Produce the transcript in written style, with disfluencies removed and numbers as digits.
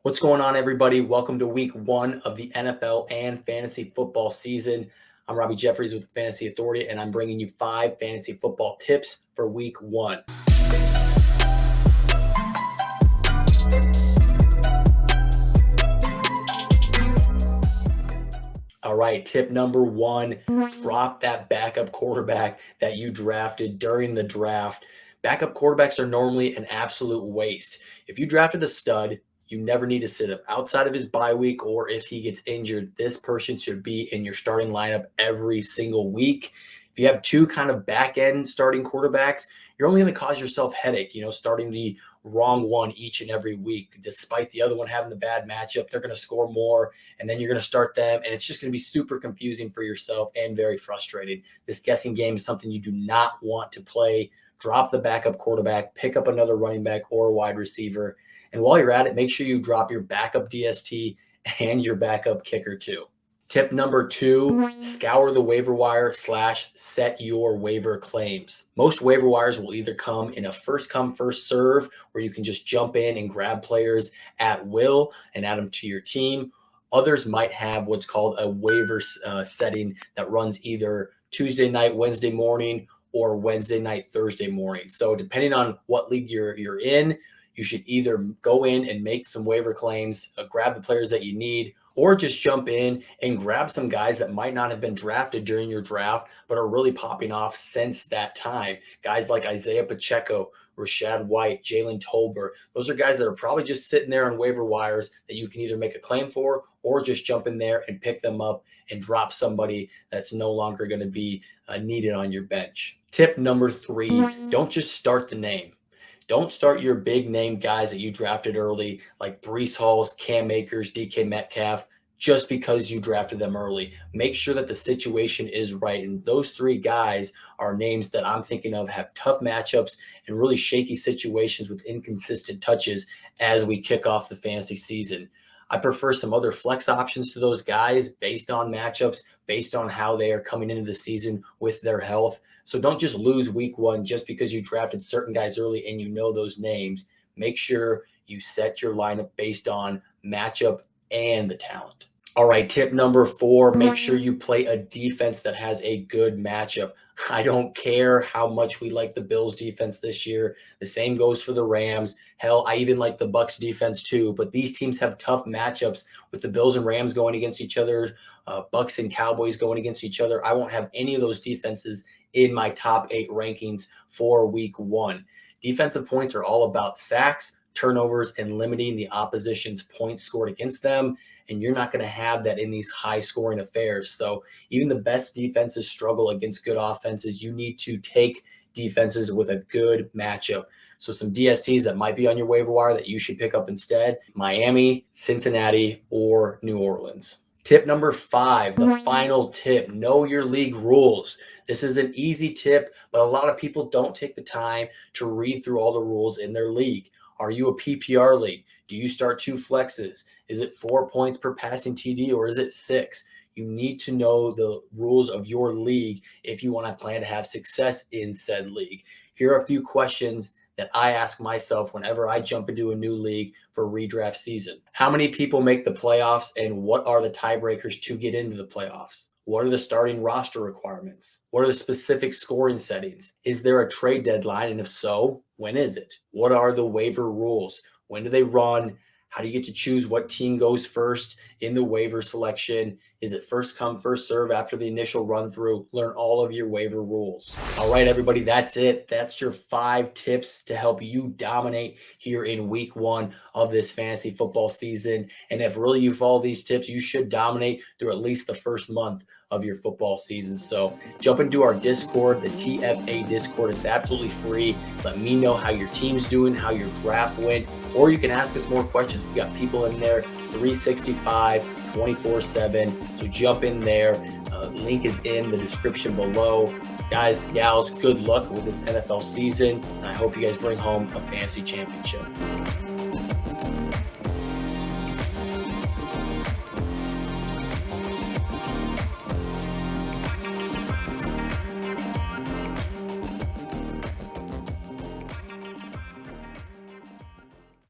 What's going on, everybody? Welcome to week one of the NFL and fantasy football season. I'm Robbie Jeffries with the Fantasy Authority, and I'm bringing you 5 fantasy football tips for week one. All right, tip number one, drop that backup quarterback that you drafted during the draft. Backup quarterbacks are normally an absolute waste. If you drafted a stud, you never need to sit him outside of his bye week, or if he gets injured, this person should be in your starting lineup every single week. If you have two kind of back end starting quarterbacks, you're only going to cause yourself headache, starting the wrong one each and every week. Despite the other one having the bad matchup, they're going to score more, and then you're going to start them, and it's just going to be super confusing for yourself and very frustrating. This guessing game is something you do not want to play. Drop the backup quarterback, pick up another running back or wide receiver. And while you're at it, make sure you drop your backup DST and your backup kicker too. Tip number two, scour the waiver wire / set your waiver claims. Most waiver wires will either come in a first come, first serve, where you can just jump in and grab players at will and add them to your team. Others might have what's called a waiver setting that runs either Tuesday night, Wednesday morning, or Wednesday night, Thursday morning. So depending on what league you're in, you should either go in and make some waiver claims, grab the players that you need, or just jump in and grab some guys that might not have been drafted during your draft, but are really popping off since that time. Guys like Isaiah Pacheco, Rashad White, Jalen Tolbert. Those are guys that are probably just sitting there on waiver wires that you can either make a claim for or just jump in there and pick them up and drop somebody that's no longer going to be needed on your bench. Tip number three, don't just start the name. Don't start your big name guys that you drafted early, like Breece Halls, Cam Akers, DK Metcalf, just because you drafted them early. Make sure that the situation is right. And those three guys are names that I'm thinking of have tough matchups and really shaky situations with inconsistent touches as we kick off the fantasy season. I prefer some other flex options to those guys based on matchups, based on how they are coming into the season with their health. So don't just lose week one just because you drafted certain guys early and you know those names. Make sure you set your lineup based on matchup and the talent. All right, tip number four, make sure you play a defense that has a good matchup. I don't care how much we like the Bills defense this year. The same goes for the Rams. Hell, I even like the Bucks defense too, but these teams have tough matchups with the Bills and Rams going against each other, Bucks and Cowboys going against each other. I won't have any of those defenses in my top 8 rankings for week one. Defensive points are all about sacks, turnovers, and limiting the opposition's points scored against them. And you're not going to have that in these high scoring affairs. So even the best defenses struggle against good offenses. You need to take defenses with a good matchup. So some DSTs that might be on your waiver wire that you should pick up instead: Miami, Cincinnati, or New Orleans. Tip number 5, the final tip, know your league rules. This is an easy tip, but a lot of people don't take the time to read through all the rules in their league. Are you a PPR league? Do you start 2 flexes? Is it 4 points per passing TD or is it 6? You need to know the rules of your league if you want to plan to have success in said league. Here are a few questions that I ask myself whenever I jump into a new league for redraft season. How many people make the playoffs, and what are the tiebreakers to get into the playoffs? What are the starting roster requirements? What are the specific scoring settings? Is there a trade deadline? And if so, when is it? What are the waiver rules? When do they run? How do you get to choose what team goes first in the waiver selection? Is it first come, first serve after the initial run through? Learn all of your waiver rules. All right, everybody, that's it. That's your 5 tips to help you dominate here in week one of this fantasy football season. And if really you follow these tips, you should dominate through at least the first month of your football season. So jump into our Discord, the TFA Discord. It's absolutely free. Let me know how your team's doing, how your draft went, or you can ask us more questions. We got people in there 365, 24/7. So jump in there. Link is in the description below. Guys, gals, good luck with this NFL season. And I hope you guys bring home a fantasy championship.